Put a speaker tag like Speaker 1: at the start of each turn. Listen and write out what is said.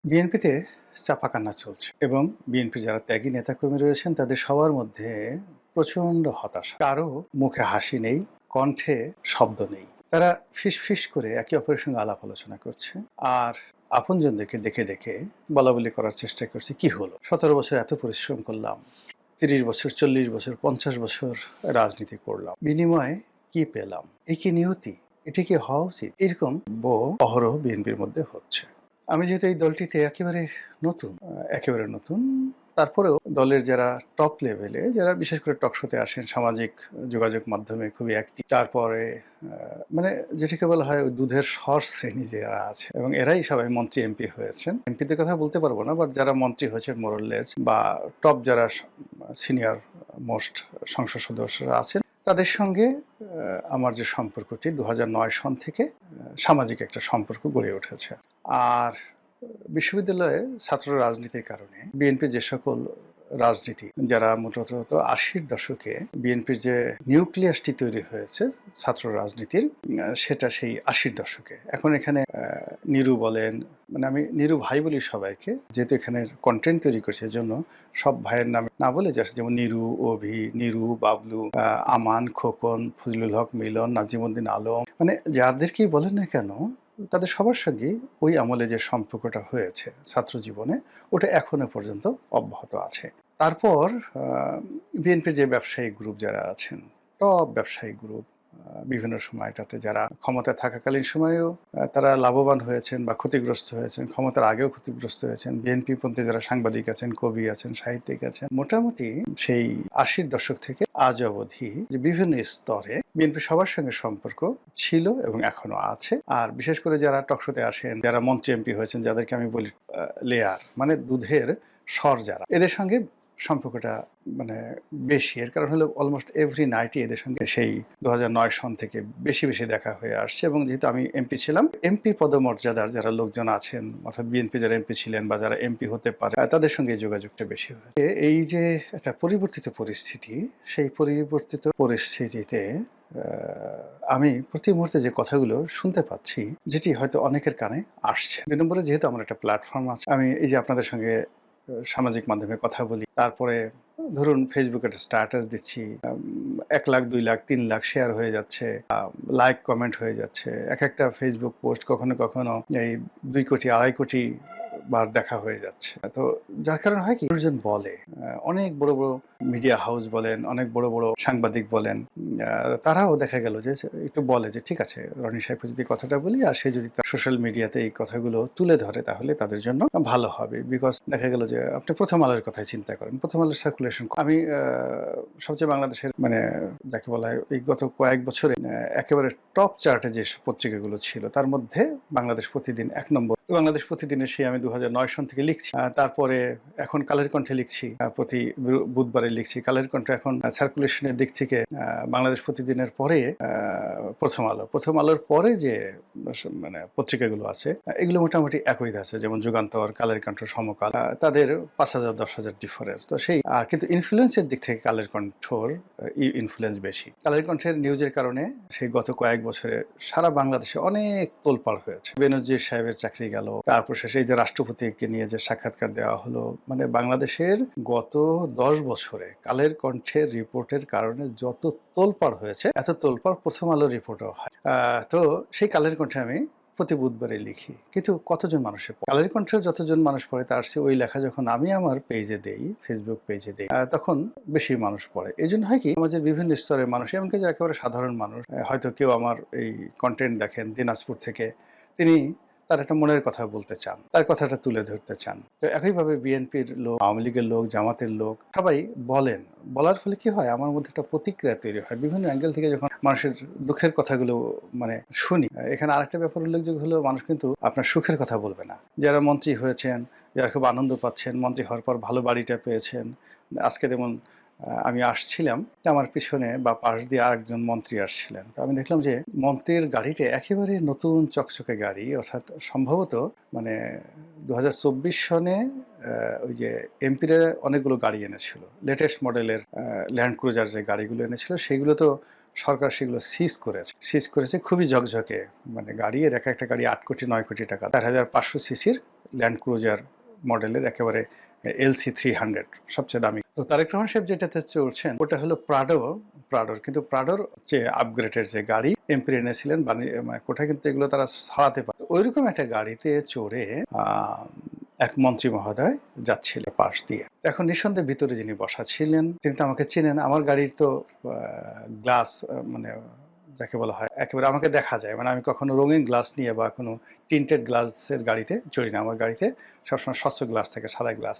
Speaker 1: বিএনপিতে চাপাকান্না চলছে এবং বিএনপির যারা ত্যাগী নেতাকর্মী রয়েছেন তাদের সবার মধ্যে প্রচণ্ড হতাশা। কারো মুখে হাসি নেই, কণ্ঠে শব্দ নেই। তারা ফিসফিস করে একে অপরের সঙ্গে আলাপ আলোচনা করছে। আর আপনজনদেরকে ডেকে ডেকে বলাবলি করার চেষ্টা করছে, কি হলো? ১৭ বছর এত পরিশ্রম করলাম, ৩০ বছর, ৪০ বছর, ৫০ বছর রাজনীতি করলাম। বিনিময়ে কি পেলাম? এ কি নিয়তি? এটা কি হওয়া উচিত? এরকম অহরহ বিএনপির মধ্যে হচ্ছে। আমি যেহেতু এই দলটিতে একেবারে নতুন, তারপরেও দলের যারা টপ লেভেলে, যারা বিশেষ করে টক শোতে আসেন, সামাজিক যোগাযোগ মাধ্যমে খুবই অ্যাক্টিভ, তারপরে মানে যেটাকে বলা হয় ওই দুধের স্বর শ্রেণী যারা আছে, এবং এরাই সবাই মন্ত্রী এমপি হয়েছেন। এমপিদের কথা বলতে পারবো না, বাট যারা মন্ত্রী হয়েছেন মোরলেস বা টপ যারা সিনিয়র মোস্ট সংসদ সদস্যরা আছেন, তাদের সঙ্গে আমার যে সম্পর্কটি ২০০৯ সন থেকে সামাজিক একটা সম্পর্ক গড়ে উঠেছে। আর বিশ্ববিদ্যালয়ে ছাত্র রাজনীতির কারণে বিএনপির যে সকল রাজনীতি, যারা মূলত ৮০-র দশকে বিএনপির যে নিউক্লিয়াসটি তৈরি হয়েছে ছাত্র রাজনীতির, সেটা সেই ৮০-র দশকে। এখন এখানে নিরু বলেন, মানে আমি নিরু ভাই বলি সবাইকে, যেহেতু এখানে কন্টেন্ট তৈরি করছে, এজন্য সব ভাইয়ের নামে না বলে জাস্ট যেমন নিরু, অভি, নিরু, বাবলু, আমান, খোকন, ফজলুল হক, মিলন, নাজিমুদ্দিন আলম, মানে যাদেরকেই বলেন না কেন, তাদের সবার সঙ্গেই ওই আমলে যে সম্পর্কটা হয়েছে ছাত্র জীবনে, ওটা এখনো পর্যন্ত অব্যাহত আছে। তারপর বিএনপির যে ব্যবসায়ী গ্রুপ যারা আছেন, টপ ব্যবসায়ী গ্রুপ, বিভিন্ন সময়টাতে যারা ক্ষমতায় থাকাকালীন সময়েও তারা লাভবান হয়েছেন বা ক্ষতিগ্রস্ত হয়েছেন, ক্ষমতার আগেও ক্ষতিগ্রস্ত হয়েছেন। বিএনপি পন্থী যারা সাংবাদিক আছেন, কবি আছেন, সাহিত্যিক আছেন, মোটামুটি সেই ৮০-র দশক থেকে আজ অবধি যে বিভিন্ন স্তরে বিএনপি সবার সঙ্গে সম্পর্ক ছিল এবং এখনো আছে। আর বিশেষ করে যারা টকশোতে আসেন, যারা মন্ত্রী এমপি হয়েছেন, যাদেরকে আমি বলি লেয়ার, মানে দুধের স্বর, যারা এদের সঙ্গে সম্পর্কটা মানে বেশি। এর কারণ হলো অলমোস্ট এভরি নাইটই এদের সঙ্গে সেই ২০০৯ সন থেকে বেশি বেশি দেখা হয়ে আসছে। এবং যেহেতু আমি এমপি ছিলাম, এমপি পদমর্যাদার যারা লোকজন আছেন, অর্থাৎ বিএনপি যারা এমপি ছিলেন বা যারা এমপি হতে পারে, তাদের সঙ্গে যোগাযোগটা বেশি হয়। এই যে একটা পরিবর্তিত পরিস্থিতি, সেই পরিবর্তিত পরিস্থিতিতে আমি প্রতি মুহূর্তে যে কথাগুলো শুনতে পাচ্ছি, যেটি হয়তো অনেকের কানে আসছে। ২ নম্বরে যেহেতু আমার একটা প্ল্যাটফর্ম আছে, আমি এই যে আপনাদের সঙ্গে সামাজিক মাধ্যমে কথা বলি, তারপরে ধরুন ফেসবুকে একটা স্ট্যাটাস দিচ্ছি, ১ লাখ, ২ লাখ, ৩ লাখ শেয়ার হয়ে যাচ্ছে, লাইক কমেন্ট হয়ে যাচ্ছে। একটা ফেসবুক পোস্ট কখনো কখনো এই ২ কোটি, ২.৫ কোটি বার দেখা হয়ে যাচ্ছে। তো যার কারণে হয় কি, মানুষজন বলে, অনেক বড় বড় মিডিয়া হাউস বলেন, অনেক বড় বড় সাংবাদিক বলেন, তারাও দেখা গেল যে একটু বলে যে ঠিক আছে, রনি সাহেবকে যদি কথাটা বলি আর সে যদি তার সোশ্যাল মিডিয়াতে এই কথাগুলো তুলে ধরে, তাহলে তাদের জন্য ভালো হবে। বিকজ দেখা গেল যে আপনি প্রথম আলোর কথাই চিন্তা করেন, প্রথম আলোর সার্কুলেশন, আমি সবচেয়ে বাংলাদেশের মানে যাকে বলা হয় এই গত কয়েক বছরে একেবারে টপ চার্টে যে পত্রিকাগুলো ছিল, তার মধ্যে বাংলাদেশ প্রতিদিন ১ নম্বর। বাংলাদেশ প্রতিদিনে সেই আমি ২০০৯ সন থেকে লিখছি। তারপরে এখন কালের কণ্ঠে লিখছি, প্রতি বুধবারে লিখছি। কালের কণ্ঠ এখন সার্কুলেশনের দিক থেকে বাংলাদেশ প্রতিদিনের পরে প্রথম আলোর পরে যে মানে পত্রিকাগুলো আছে, এগুলো মোটামুটি একই আছে, যেমন যুগান্তর, কালের কণ্ঠ, সমকাল, তাদের ৫,০০০ ১০,০০০ ডিফারেন্স। তো সেই কিন্তু ইনফ্লুয়েন্সের দিক থেকে কালের কণ্ঠর ইনফ্লুয়েন্স বেশি। কালের কণ্ঠের নিউজের কারণে সেই গত কয়েক বছরে সারা বাংলাদেশে অনেক তোলপাড় হয়েছে। বেনজির সাহেবের চাকরি গেল, তারপর শেষে এই যে রাষ্ট্রপতিকে নিয়ে যে সাক্ষাৎকার দেওয়া হলো, মানে বাংলাদেশের গত ১০ বছরে কালের কণ্ঠের রিপোর্টের কারণে যত তোলপাড় হয়েছে, এত তোলপাড় প্রথম আলোর রিপোর্টও হয়। তো সেই কালের কণ্ঠে আমি প্রতি বুধবারে লিখি, কিন্তু কতজন মানুষের কালের কণ্ঠে যতজন মানুষ পড়ে, তার চেয়ে ওই লেখা যখন আমি আমার পেজে দেই, ফেসবুক পেজে দেই, তখন বেশি মানুষ পড়ে। এই জন্য হয় কি, আমাদের বিভিন্ন স্তরের মানুষ, এমনকি যে একেবারে সাধারণ মানুষ, হয়তো কেউ আমার এই কন্টেন্ট দেখেন দিনাজপুর থেকে, তিনি তার একটা মনের কথা বলতে চান, তার কথাটা তুলে ধরতে চান। তো একইভাবে বিএনপির লোক, আওয়ামী লীগের লোক, জামাতের লোক, সবাই বলেন। বলার ফলে কি হয়, আমার মধ্যে একটা প্রতিক্রিয়া তৈরি হয়। বিভিন্ন অ্যাঙ্গেল থেকে যখন মানুষের দুঃখের কথাগুলো মানে শুনি, এখানে আরেকটা ব্যাপার উল্লেখযোগ্য হলো, মানুষ কিন্তু আপনার সুখের কথা বলবে না। যারা মন্ত্রী হয়েছেন, যারা খুব আনন্দ পাচ্ছেন, মন্ত্রী হওয়ার পর ভালো বাড়িটা পেয়েছেন, আজকে যেমন আমি আসছিলাম, আমার পিছনে বা পাশ দিয়ে আরেকজন মন্ত্রী আসছিলেন। তো আমি দেখলাম যে মন্ত্রীর গাড়িটা একেবারে নতুন চকচকে গাড়ি, অর্থাৎ সম্ভবত মানে ২০২৪ সনে ওই যে এমপিরা অনেকগুলো গাড়ি এনেছিল, লেটেস্ট মডেলের ল্যান্ড ক্রুজার যে গাড়িগুলো এনেছিল সেগুলো তো সরকার সেগুলো সিজ করেছে খুবই ঝকঝকে, মানে গাড়ি এর এক একটা গাড়ি 8 কোটি 9 কোটি টাকা, 4500 সিসির ল্যান্ড ক্রুজার মডেলের একেবারে LC 300 সবচেয়ে দামি। তো তারেক রহমান সাহেব যেটাতে চলছেন ওটা হলো প্রাডোর, কিন্তু প্রাডোর যে আপগ্রেডের যে গাড়ি এমপি এনেছিলেন মানে কোথায়, কিন্তু এগুলো তারা ছাড়াতে পারে। ওইরকম একটা গাড়িতে চড়ে এক মন্ত্রী মহোদয় যাচ্ছিল পাশ দিয়ে। এখন নিঃসন্দেহে ভিতরে যিনি বসা ছিলেন তিনি তো আমাকে চেনেন, আমার গাড়ির তো গ্লাস মানে যাকে বলা হয় একেবারে আমাকে দেখা যায়, মানে আমি কখনো রঙিন গ্লাস নিয়ে বা কোনো টিন্টেড গ্লাসের গাড়িতে চড়ি না, আমার গাড়িতে সবসময় স্বচ্ছ গ্লাস থাকে, সাদা গ্লাস।